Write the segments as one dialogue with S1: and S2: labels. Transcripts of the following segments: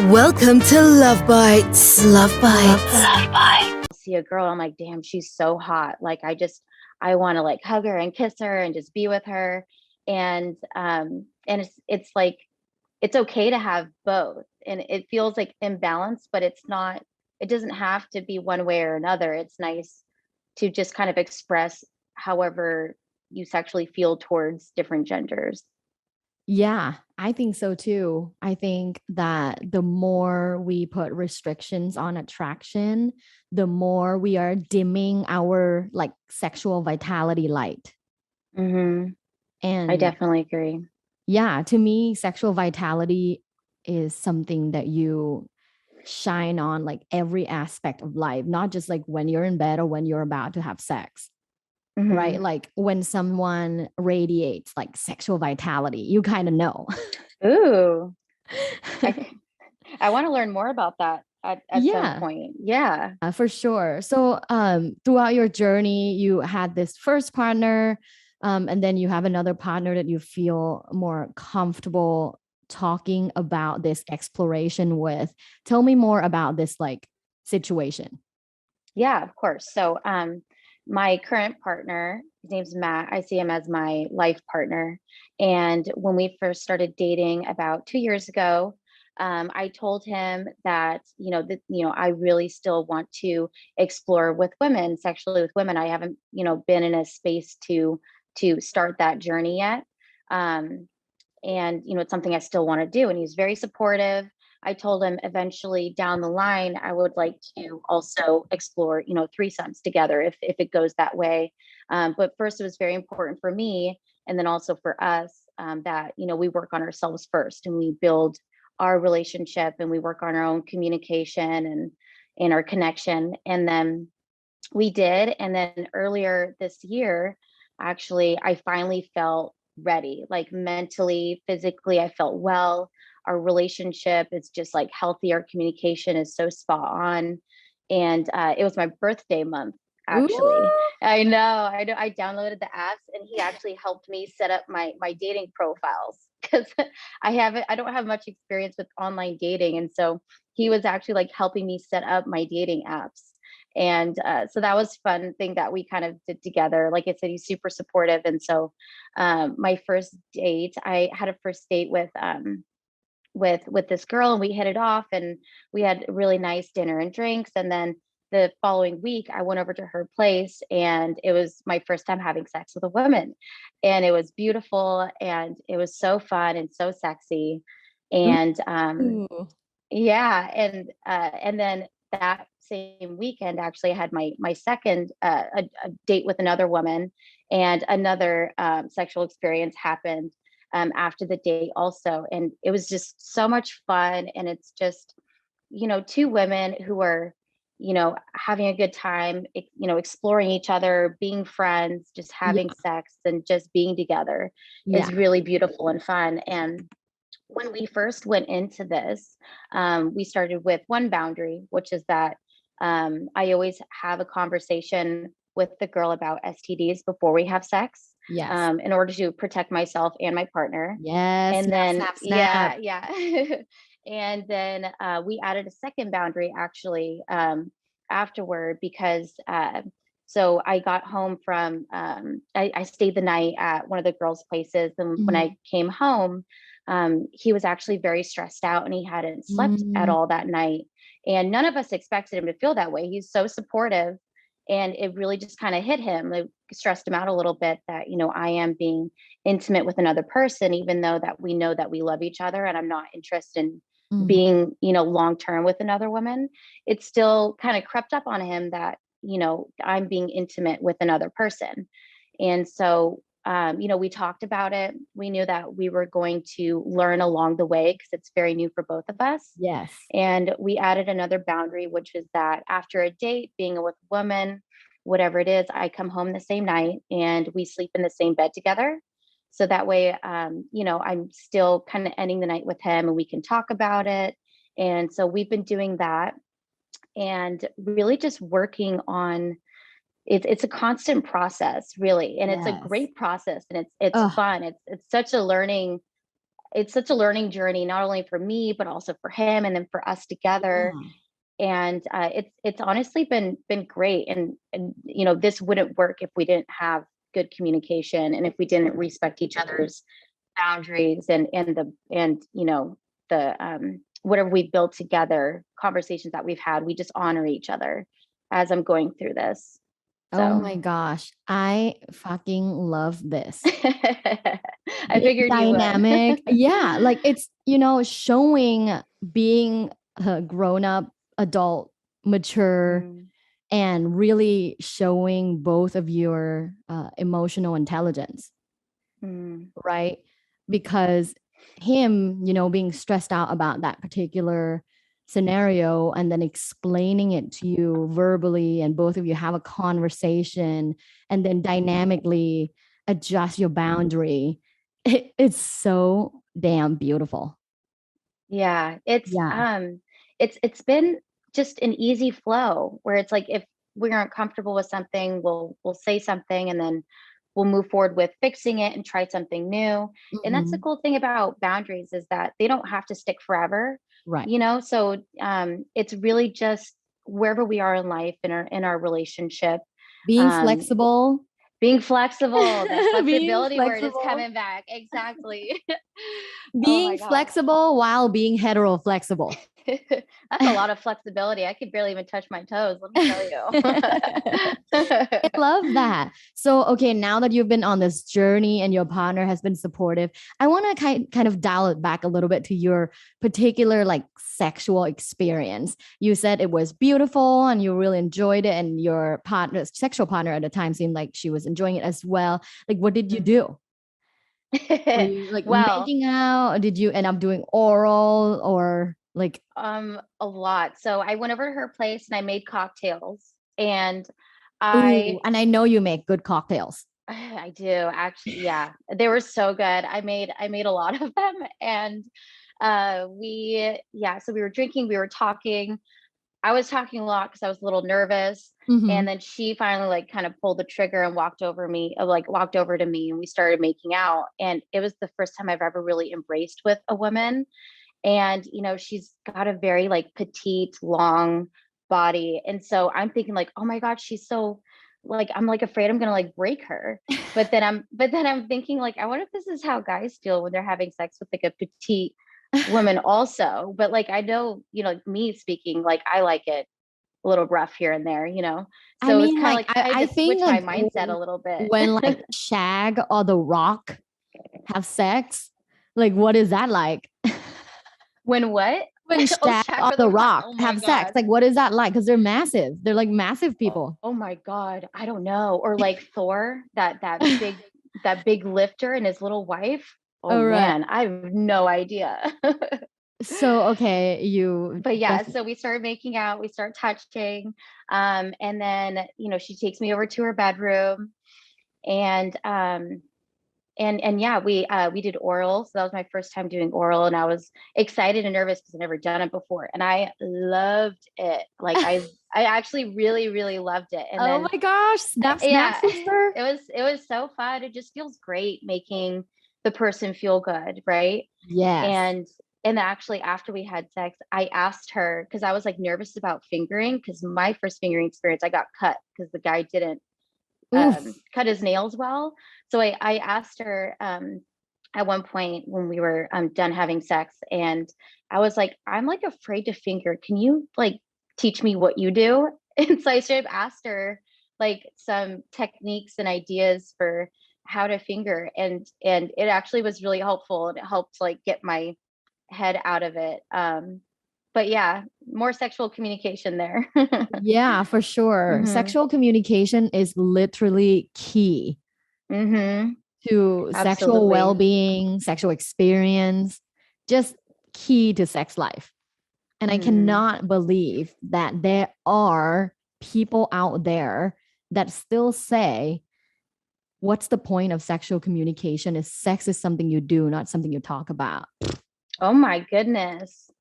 S1: Welcome to Love Bites. Love Bites.
S2: Love Bites. See a girl, I'm like, damn, she's so hot. Like, I want to like hug her and kiss her and just be with her. And it's like, it's okay to have both. And it feels like imbalanced, but it's not, it doesn't have to be one way or another. It's nice to just kind of express however you sexually feel towards different genders.
S3: Yeah, I think so too. I think that the more we put restrictions on attraction, the more we are dimming our like sexual vitality light.
S2: I
S3: And
S2: definitely agree.
S3: yeah, to me, sexual vitality is something that you shine on like every aspect of life, not just like when you're in bed or when you're about to have sex. Right? Like when someone radiates like sexual vitality, you kind of know.
S2: Ooh, I want to learn more about that at some
S3: Yeah,
S2: point. Yeah.
S3: for sure. So throughout your journey, you had this first partner, and then you have another partner that you feel more comfortable talking about this exploration with. Tell me more about this like situation.
S2: Yeah, of course. So, my current partner, his name's Matt. I see him as my life partner. And when we first started dating about 2 years ago, I told him that I really still want to explore with women, sexually with women. I haven't been in a space to start that journey yet. Um, and it's something I still want to do. And he's very supportive. I told him eventually down the line I would like to also explore threesomes together if it goes that way. But first, it was very important for me, and then also for us, that we work on ourselves first and we build our relationship and we work on our own communication and our connection. And then we did. And then earlier this year, actually, I finally felt ready, like mentally, physically, I felt well. Our relationship is just like healthy. Our communication is so spot on. And it was my birthday month, actually.
S3: Ooh.
S2: I know. I downloaded the apps and he actually helped me set up my dating profiles because I don't have much experience with online dating. And so he was actually like helping me set up my dating apps. And so that was fun thing that we kind of did together. Like I said, he's super supportive. And so my first date, I had a first date with this girl and we hit it off and we had a really nice dinner and drinks. And then the following week, I went over to her place and it was my first time having sex with a woman. And it was beautiful and it was so fun and so sexy. And
S3: Ooh.
S2: yeah, and then that same weekend, actually, I had my second a date with another woman, and another sexual experience happened after the date also, and it was just so much fun. And it's just two women who are having a good time, exploring each other, being friends, just having
S3: Yeah.
S2: sex, and just being together
S3: Yeah.
S2: is really beautiful and fun. And when we first went into this, we started with one boundary, which is that I always have a conversation with the girl about STDs before we have sex,
S3: Yes.
S2: in order to protect myself and my partner.
S3: Yes.
S2: And
S3: Snap,
S2: then,
S3: snap, snap.
S2: yeah. And then we added a second boundary actually afterward because so I got home from, I stayed the night at one of the girls' places. And when I
S3: Mhm.
S2: came home, he was actually very stressed out and he hadn't slept at
S3: Mm.
S2: all that night. And none of us expected him to feel that way. He's so supportive. And it really just kind of hit him, like stressed him out a little bit that, I am being intimate with another person, even though that we know that we love each other and I'm not interested in
S3: Mhm.
S2: being, long term with another woman. It still kind of crept up on him that, I'm being intimate with another person. And so, we talked about it. We knew that we were going to learn along the way because it's very new for both of us.
S3: Yes.
S2: And we added another boundary, which is that after a date, being with a woman, whatever it is, I come home the same night and we sleep in the same bed together. So that way, I'm still kind of ending the night with him and we can talk about it. And so we've been doing that and really just working on it's a constant process, really, and it's a
S3: Yes.
S2: great process, and it's
S3: Oh,
S2: fun. It's such a learning it's such a learning journey, not only for me, but also for him and then for us together.
S3: Yeah.
S2: And it's honestly been great. And you know, this wouldn't work if we didn't have good communication and if we didn't respect each other's boundaries and you know, the whatever we built together, conversations that we've had, we just honor each other as I'm going through this.
S3: Oh
S2: So
S3: my gosh. I fucking love this.
S2: I
S3: Being
S2: figured you
S3: dynamic.
S2: would.
S3: Yeah. Like it's, showing being a grown up, adult, mature,
S2: Mm,
S3: and really showing both of your emotional intelligence,
S2: mm,
S3: right? Because him, being stressed out about that particular scenario and then explaining it to you verbally, and both of you have a conversation and then dynamically adjust your boundary. It's so damn beautiful.
S2: yeah,
S3: Yeah.
S2: it's been just an easy flow where it's like if we aren't comfortable with something, we'll say something and then we'll move forward with fixing it and try something new. And that's the
S3: Mhm.
S2: cool thing about boundaries is that they don't have to stick forever,
S3: Right.
S2: you know? So it's really just wherever we are in life in our relationship.
S3: Being
S2: Um,
S3: flexible.
S2: being flexible, that
S3: Being
S2: flexibility word is
S3: flexible.
S2: coming back. Exactly. Oh
S3: Being
S2: my God.
S3: flexible while being heteroflexible.
S2: That's a lot of flexibility. I could barely even touch my toes, let me tell
S3: I
S2: you.
S3: love that. So, okay, now that you've been on this journey and your partner has been supportive, I want to kind of dial it back a little bit to your particular like sexual experience. You said it was beautiful and you really enjoyed it, and your partner, sexual partner at the time, seemed like she was enjoying it as well. Like, what did you
S2: Mhm.
S3: do? Were you like
S2: Well,
S3: making out? Or did you end up doing oral or like,
S2: a lot. So I went over to her place and I made cocktails and
S3: ooh,
S2: I
S3: and I know you make good cocktails.
S2: I do actually, yeah. They were so good. I made a lot of them and we yeah, so we were drinking, we were talking. I was talking a lot because I was a little nervous. And
S3: Mhm.
S2: then she finally like kind of pulled the trigger and walked over to me and we started making out. And it was the first time I've ever really embraced with a woman. And, you know, she's got a very like petite, long body. And so I'm thinking like, oh my God, she's so like, I'm like afraid I'm gonna like break her. But then I'm thinking like, I wonder if this is how guys feel when they're having sex with like a petite woman also. But like I know, you know, like me speaking, like I like it a little rough here and there, you know.
S3: I
S2: So it's
S3: mean,
S2: kind of
S3: like,
S2: like I had
S3: I
S2: to
S3: think
S2: switch my
S3: like
S2: mindset a little bit.
S3: when like Shag or The Rock have sex, like, what is that like?
S2: When what?
S3: When
S2: Oh,
S3: Shag
S2: Shaq
S3: or
S2: or
S3: The
S2: the Rock.
S3: Rock
S2: Oh my
S3: have sex,
S2: God.
S3: like, what is that like? Because they're massive. They're like massive people.
S2: Oh my God. I don't know. Or like Thor, that big lifter and his little wife. Oh
S3: All right.
S2: man, I have no idea.
S3: So, okay, you
S2: But yeah,
S3: definitely.
S2: so we started making out, we start touching. And then, you know, she takes me over to her bedroom and and yeah, we did oral. So that was my first time doing oral and I was excited and nervous because I've never done it before. And I loved it. Like I actually really, really loved it. And
S3: Oh
S2: then
S3: my gosh, snap, snap,
S2: yeah,
S3: sister.
S2: it was so fun. It just feels great making the person feel good, right?
S3: Yes.
S2: And actually after we had sex, I asked her because I was like nervous about fingering because my first fingering experience, I got cut because the guy didn't
S3: Oof.
S2: cut his nails well. So I asked her at one point when we were done having sex, and I was like, I'm like afraid to finger. Can you like teach me what you do? And so I straight up asked her like some techniques and ideas for how to finger, and it actually was really helpful. And it helped like get my head out of it. But yeah, more sexual communication there.
S3: Yeah, for sure.
S2: Hmm.
S3: Sexual communication is literally key
S2: Hmm.
S3: to sexual
S2: Absolutely.
S3: well-being, sexual experience, just key to sex life. And I
S2: Mm.
S3: cannot believe that there are people out there that still say, what's the point of sexual communication? Is sex is something you do, not something you talk about.
S2: Oh my goodness.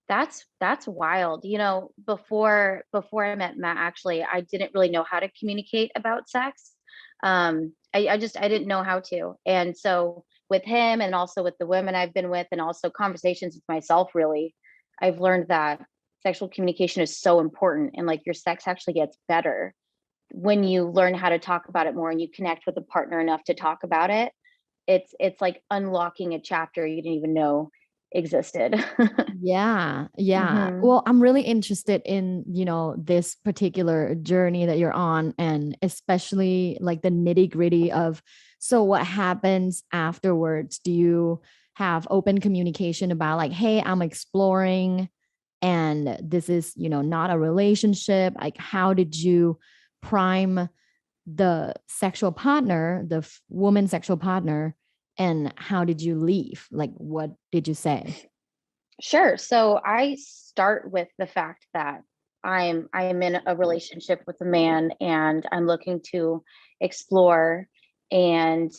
S2: That's wild. You know, before I met Matt, actually, I didn't really know how to communicate about sex. I didn't know how to. And so with him and also with the women I've been with, and also conversations with myself, really, I've learned that sexual communication is so important, and like your sex actually gets better when you learn how to talk about it more and you connect with a partner enough to talk about it. It's like unlocking a chapter you didn't even know existed.
S3: Yeah. Yeah.
S2: Hmm.
S3: Well, I'm really interested in, this particular journey that you're on, and especially like the nitty-gritty of, so what happens afterwards? Do you have open communication about like, hey, I'm exploring and this is, not a relationship? Like, how did you prime the sexual partner, the woman sexual partner, and how did you leave? Like, what did you say?
S2: Sure. So I start with the fact that I am in a relationship with a man and I'm looking to explore and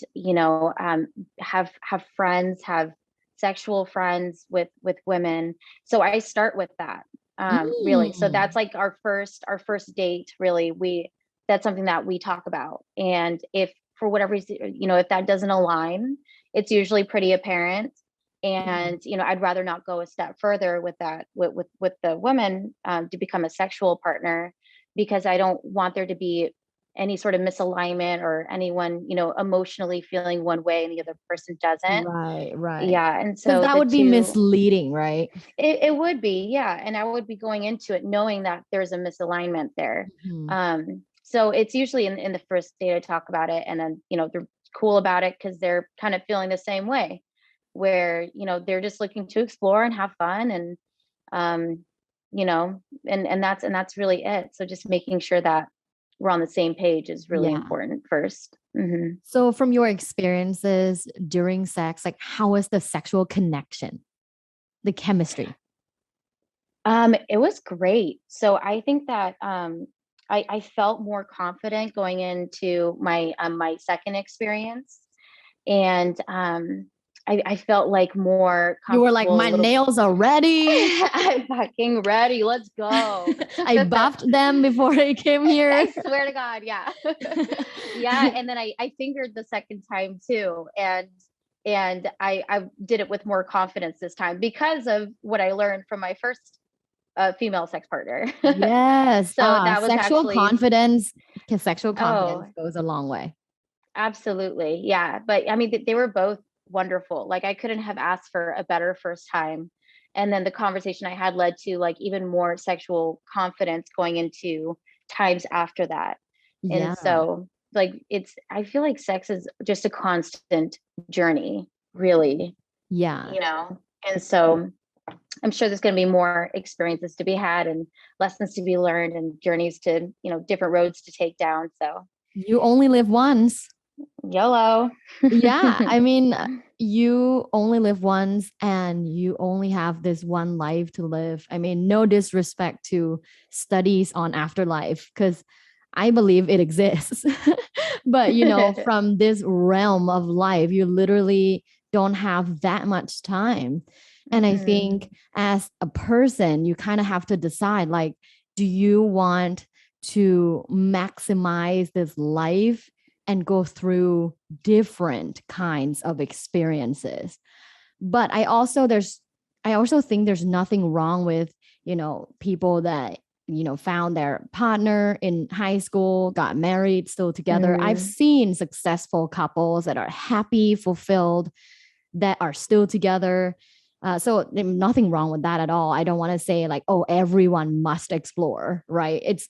S2: have friends, have sexual friends with women. So I start with that. Really. So
S3: Mm.
S2: that's like our first date, really. That's something that we talk about. And if for whatever reason, if that doesn't align, it's usually pretty apparent.
S3: Mhm.
S2: And I'd rather not go a step further with that, with the woman, to become a sexual partner, because I don't want there to be any sort of misalignment or anyone emotionally feeling one way and the other person doesn't.
S3: Right, right.
S2: Yeah, and
S3: Because
S2: so
S3: that
S2: the
S3: would be
S2: two,
S3: misleading, right?
S2: it would be, yeah, and I would be going into it knowing that there's a misalignment there.
S3: Mhm.
S2: So it's usually in the first date I talk about it, and then they're cool about it because they're kind of feeling the same way, where they're just looking to explore and have fun, and um and that's really it. So just making sure that we're on the same page is really
S3: Yeah.
S2: important first. Hmm.
S3: So, from your experiences during sex, like, how was the sexual connection, the chemistry?
S2: It was great. So I think that I felt more confident going into my second experience, and I felt like more
S3: You were like,
S2: comfortable,
S3: my
S2: a little.
S3: nails are ready.
S2: I'm fucking ready. Let's go.
S3: I buffed them before I came here.
S2: I swear to God, yeah. Yeah, and then I fingered the second time too, and I did it with more confidence this time because of what I learned from my first female sex partner.
S3: Yes.
S2: So that was
S3: Sexual
S2: actually,
S3: confidence, because sexual confidence
S2: oh,
S3: goes a long way.
S2: absolutely. Yeah. But I mean, they were both wonderful. Like I couldn't have asked for a better first time. And then the conversation I had led to like even more sexual confidence going into times after that. And
S3: Yeah.
S2: so like I feel like sex is just a constant journey, really,
S3: Yeah.
S2: you know. And so I'm sure there's going to be more experiences to be had and lessons to be learned and journeys to, different roads to take down. So
S3: You only live once.
S2: YOLO.
S3: Yeah. I mean, you only live once and you only have this one life to live. I mean, no disrespect to studies on afterlife, because I believe it exists. But, from this realm of life, you literally don't have that much time. And I
S2: Hmm.
S3: think as a person, you kind of have to decide, like, do you want to maximize this life and go through different kinds of experiences? But I also think there's nothing wrong with, people that, found their partner in high school, got married, still together. I've
S2: Hmm.
S3: seen successful couples that are happy, fulfilled, that are still together. So nothing wrong with that at all. I don't want to say like, oh, everyone must explore, right? That's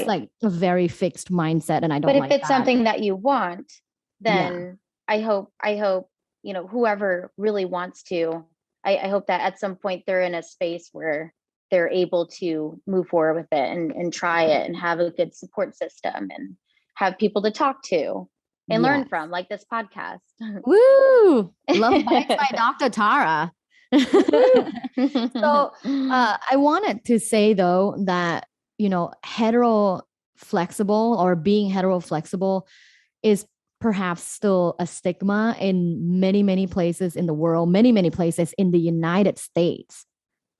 S2: Right.
S3: like a very fixed mindset, and I
S2: But
S3: don't
S2: if
S3: like
S2: it's
S3: that.
S2: something that you want,
S3: Yeah.
S2: then I hope, whoever really wants to, I hope that at some point they're in a space where they're able to move forward with it and try it and have a good support system and have people to talk to and learn
S3: Yes.
S2: from, like this podcast.
S3: Woo! Love Bites by Dr. Tara.
S2: Woo.
S3: So I wanted to say though that, hetero flexible or being hetero flexible is perhaps still a stigma in many, many places in the world, many, many places in the United States,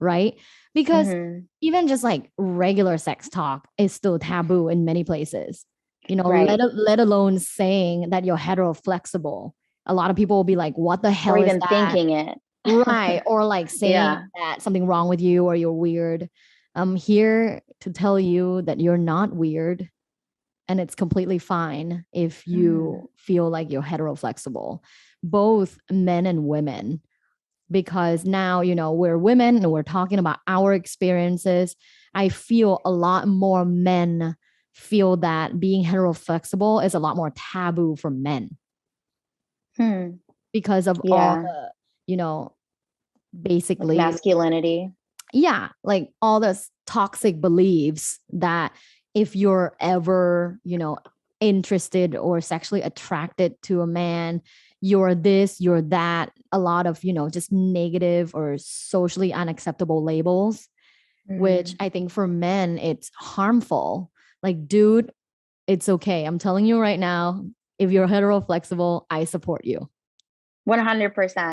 S3: right? Because
S2: Hmm.
S3: even just like regular sex talk is still taboo in many places, let,
S2: Right.
S3: let alone saying that you're hetero flexible. A lot of people will be like, what the hell
S2: or
S3: is
S2: even
S3: that?
S2: thinking it.
S3: Right. Or like saying
S2: Yeah.
S3: that something wrong with you or you're weird. I'm here to tell you that you're not weird. And it's completely fine if you feel like you're heteroflexible, both men and women, because now, you know, we're women and we're talking about our experiences. I feel a lot more men feel that being heteroflexible is a lot more taboo for men because of all
S2: Yeah.
S3: the, you know,
S2: Like
S3: basically,
S2: masculinity.
S3: yeah, like all this toxic beliefs that if you're ever, you know, interested or sexually attracted to a man, you're this, you're that, a lot of, you know, just negative or socially unacceptable labels, which I think for men, it's harmful. Like, dude, it's okay. I'm telling you right now, if you're heteroflexible, I support you.
S2: 100%.